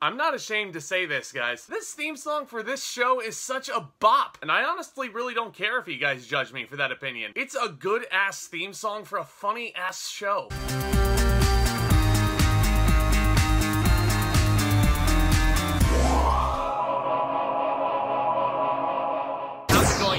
I'm not ashamed to say this, guys. This theme song for this show is such a bop, and I honestly really don't care if you guys judge me for that opinion. It's a good-ass theme song for a funny-ass show.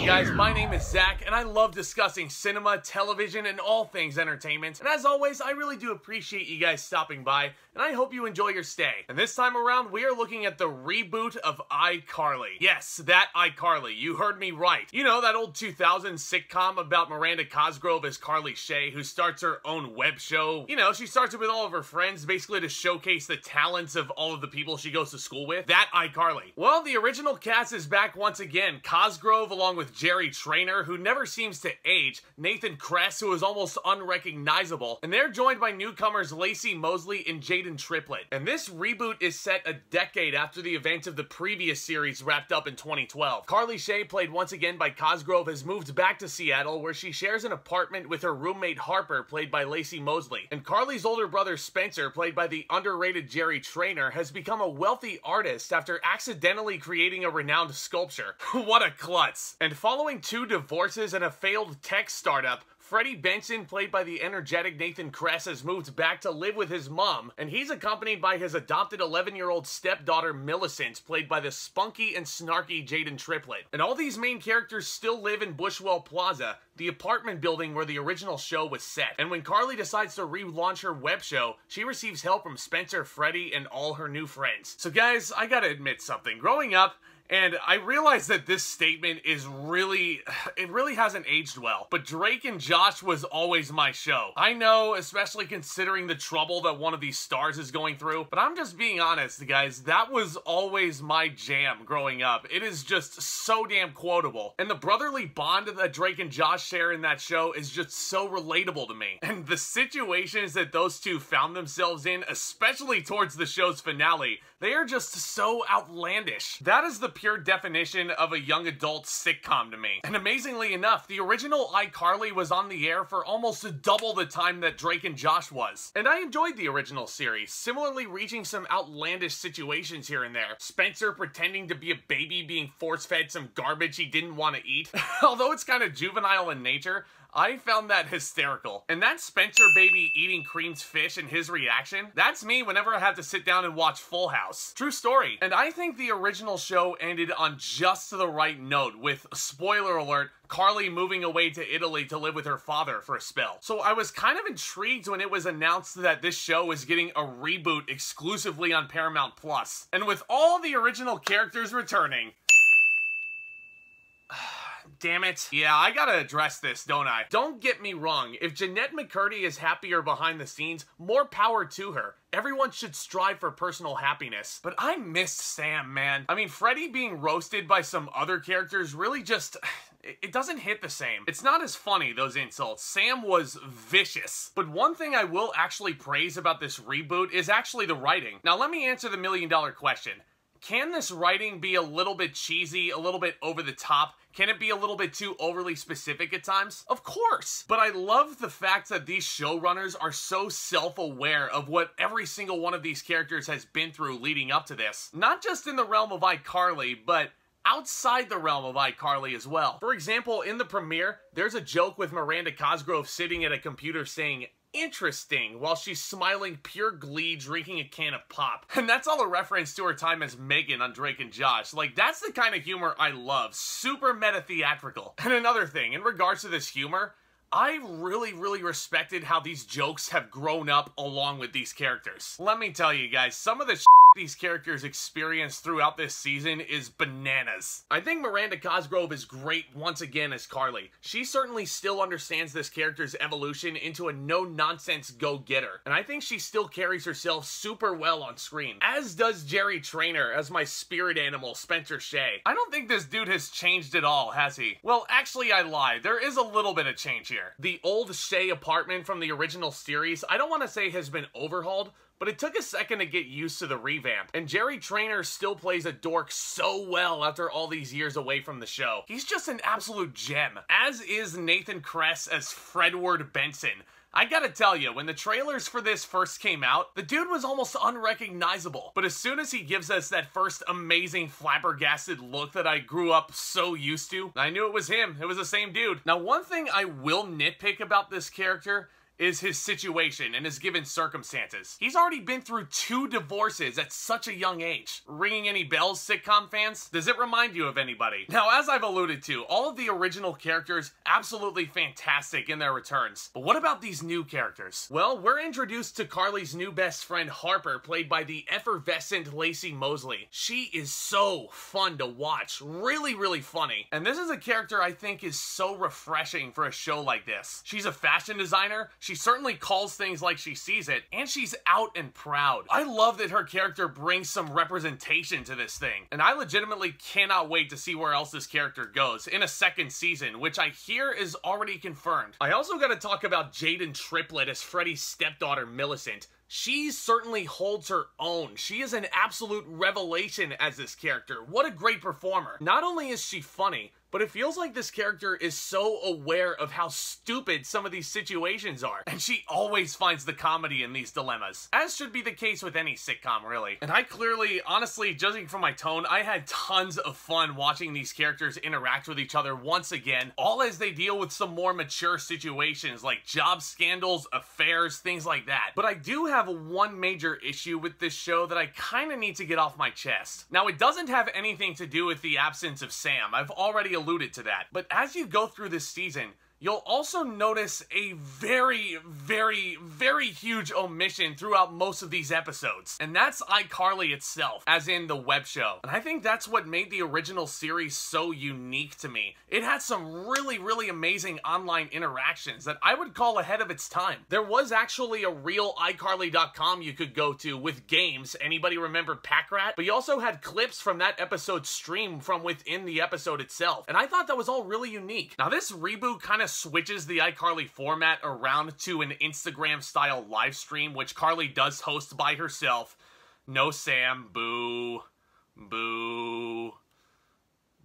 Guys, my name is Zack, and I love discussing cinema, television, and all things entertainment. And as always, I really do appreciate you guys stopping by, and I hope you enjoy your stay. And this time around, we are looking at the reboot of iCarly. Yes, that iCarly. You heard me right. You know, that old 2000s sitcom about Miranda Cosgrove as Carly Shay, who starts her own web show. You know, she starts it with all of her friends, basically to showcase the talents of all of the people she goes to school with. That iCarly. Well, the original cast is back once again. Cosgrove, along with Trainor, who never seems to age, Nathan Kress, who is almost unrecognizable, and they're joined by newcomers Laci, Mosley, and Jaidyn Triplett. And this reboot is set a decade after the events of the previous series wrapped up in 2012. Carly Shay, played once again by Cosgrove, has moved back to Seattle, where she shares an apartment with her roommate Harper, played by Laci Mosley. And Carly's older brother Spencer, played by the underrated Trainor, has become a wealthy artist after accidentally creating a renowned sculpture. What a klutz. And following 2 divorces and a failed tech startup, Freddie Benson, played by the energetic Nathan Kress, has moved back to live with his mom, and he's accompanied by his adopted 11-year-old stepdaughter Millicent, played by the spunky and snarky Jaidyn Triplett. And all these main characters still live in Bushwell Plaza, the apartment building where the original show was set. And when Carly decides to relaunch her web show, she receives help from Spencer, Freddie, and all her new friends. So guys, I gotta admit something. Growing up, and I realize that this statement is it really hasn't aged well. But Drake and Josh was always my show. I know, especially considering the trouble that one of these stars is going through, but I'm just being honest, guys, that was always my jam growing up. It is just so damn quotable. And the brotherly bond that Drake and Josh share in that show is just so relatable to me. And the situations that those two found themselves in, especially towards the show's finale, they are just so outlandish. That is the pure definition of a young adult sitcom to me. And amazingly enough, the original iCarly was on the air for almost double the time that Drake and Josh was. And I enjoyed the original series, similarly reaching some outlandish situations here and there. Spencer pretending to be a baby being force-fed some garbage he didn't want to eat. Although it's kind of juvenile in nature, I found that hysterical. And that Spencer baby eating Cream's fish and his reaction, that's me whenever I have to sit down and watch Full House. True story. And I think the original show ended on just the right note with, spoiler alert, Carly moving away to Italy to live with her father for a spell. So I was kind of intrigued when it was announced that this show is getting a reboot exclusively on Paramount Plus. And with all the original characters returning, damn it. Yeah, I gotta address this, don't I? Don't get me wrong. If Jeanette McCurdy is happier behind the scenes, more power to her. Everyone should strive for personal happiness. But I missed Sam, man. I mean, Freddie being roasted by some other characters really just... it doesn't hit the same. It's not as funny, those insults. Sam was vicious. But one thing I will actually praise about this reboot is actually the writing. Now, let me answer the million-dollar question. Can this writing be a little bit cheesy, a little bit over the top? Can it be a little bit too overly specific at times? Of course! But I love the fact that these showrunners are so self-aware of what every single one of these characters has been through leading up to this. Not just in the realm of iCarly, but outside the realm of iCarly as well. For example, in the premiere, there's a joke with Miranda Cosgrove sitting at a computer saying, "Interesting," while she's smiling pure glee drinking a can of pop. And that's all a reference to her time as Megan on Drake and Josh. Like, that's the kind of humor I love. Super meta-theatrical. And another thing, in regards to this humor, I really respected how these jokes have grown up along with these characters. Let me tell you guys, some of the these characters experience throughout this season is bananas. I think Miranda Cosgrove is great once again as Carly. She certainly still understands this character's evolution into a no-nonsense go-getter, and I think she still carries herself super well on screen. As does Trainor as my spirit animal, Spencer Shay. I don't think this dude has changed at all, has he? Well, actually I lied. There is a little bit of change here. The old Shay apartment from the original series, I don't want to say has been overhauled, but it took a second to get used to the revamp. And Trainor still plays a dork so well after all these years away from the show. He's just an absolute gem. As is Nathan Kress as Fredward Benson. I gotta tell you, when the trailers for this first came out, the dude was almost unrecognizable. But as soon as he gives us that first amazing flabbergasted look that I grew up so used to, I knew it was him. It was the same dude. Now, one thing I will nitpick about this character is his situation and his given circumstances. He's already been through 2 divorces at such a young age. Ringing any bells, sitcom fans? Does it remind you of anybody? Now, as I've alluded to, all of the original characters absolutely fantastic in their returns. But what about these new characters? Well, we're introduced to Carly's new best friend, Harper, played by the effervescent Laci Mosley. She is so fun to watch. Really, really funny. And this is a character I think is so refreshing for a show like this. She's a fashion designer. She certainly calls things like she sees it, and she's out and proud. I love that her character brings some representation to this thing, and I legitimately cannot wait to see where else this character goes in a second season, which I hear is already confirmed. I also gotta talk about Jaidyn Triplett as Freddie's stepdaughter, Millicent. She certainly holds her own. She is an absolute revelation as this character. What a great performer. Not only is she funny, but it feels like this character is so aware of how stupid some of these situations are. And she always finds the comedy in these dilemmas. As should be the case with any sitcom, really. And I clearly, honestly, judging from my tone, I had tons of fun watching these characters interact with each other once again, all as they deal with some more mature situations like job scandals, affairs, things like that. But I do have one major issue with this show that I kind of need to get off my chest. Now, it doesn't have anything to do with the absence of Sam. I've already alluded to that. But as you go through this season, you'll also notice a very, very, very huge omission throughout most of these episodes. And that's iCarly itself, as in the web show. And I think that's what made the original series so unique to me. It had some really, really amazing online interactions that I would call ahead of its time. There was actually a real iCarly.com you could go to with games. Anybody remember Pack Rat? But you also had clips from that episode stream from within the episode itself. And I thought that was all really unique. Now, this reboot kind of switches the iCarly format around to an Instagram-style live stream, which Carly does host by herself. No Sam, boo, boo,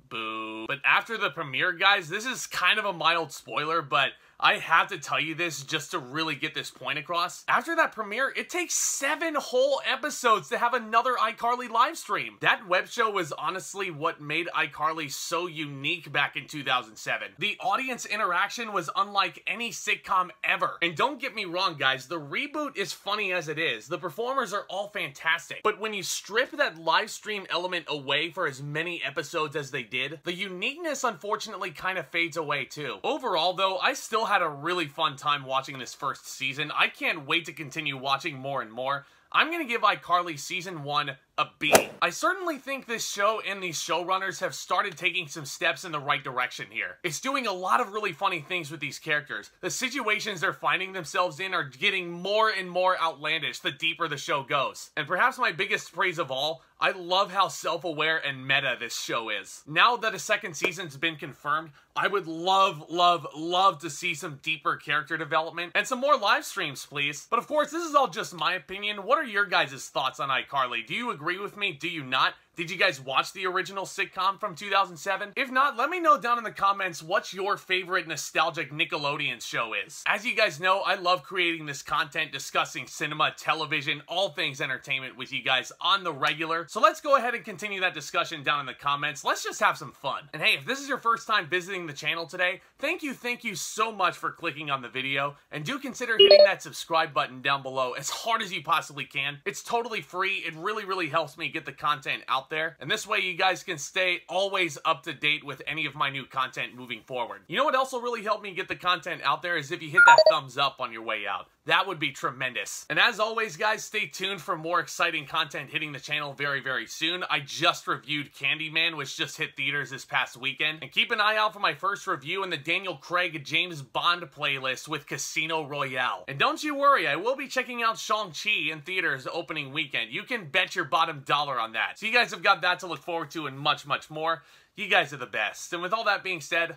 boo. But after the premiere, guys, this is kind of a mild spoiler, but I have to tell you this just to really get this point across. After that premiere, it takes 7 whole episodes to have another iCarly live stream. That web show was honestly what made iCarly so unique back in 2007. The audience interaction was unlike any sitcom ever. And don't get me wrong, guys, the reboot is funny as it is. The performers are all fantastic. But when you strip that live stream element away for as many episodes as they did, the uniqueness unfortunately kind of fades away too. Overall, though, I still had a really fun time watching this first season. I can't wait to continue watching more and more. I'm gonna give iCarly Season 1 a B. I certainly think this show and these showrunners have started taking some steps in the right direction here. It's doing a lot of really funny things with these characters. The situations they're finding themselves in are getting more and more outlandish the deeper the show goes. And perhaps my biggest praise of all, I love how self-aware and meta this show is. Now that a second season's been confirmed, I would love, love, love to see some deeper character development and some more live streams, please. But of course, this is all just my opinion. What are your guys' thoughts on iCarly? Do you agree with me? Do you not? Did you guys watch the original sitcom from 2007? If not, let me know down in the comments what your favorite nostalgic Nickelodeon show is. As you guys know, I love creating this content discussing cinema, television, all things entertainment with you guys on the regular. So let's go ahead and continue that discussion down in the comments. Let's just have some fun. And hey, if this is your first time visiting the channel today, thank you so much for clicking on the video. And do consider hitting that subscribe button down below as hard as you possibly can. It's totally free. It really, really helps me get the content out there, and this way you guys can stay always up to date with any of my new content moving forward. You know what else will really help me get the content out there is if you hit that thumbs up on your way out. That would be tremendous. And as always, guys, stay tuned for more exciting content hitting the channel very, very soon. I just reviewed Candyman, which just hit theaters this past weekend. And keep an eye out for my first review in the Daniel Craig James Bond playlist with Casino Royale. And don't you worry, I will be checking out Shang-Chi in theaters opening weekend. You can bet your bottom dollar on that. So you guys have got that to look forward to and much, much more. You guys are the best. And with all that being said,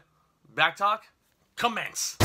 back talk, commence.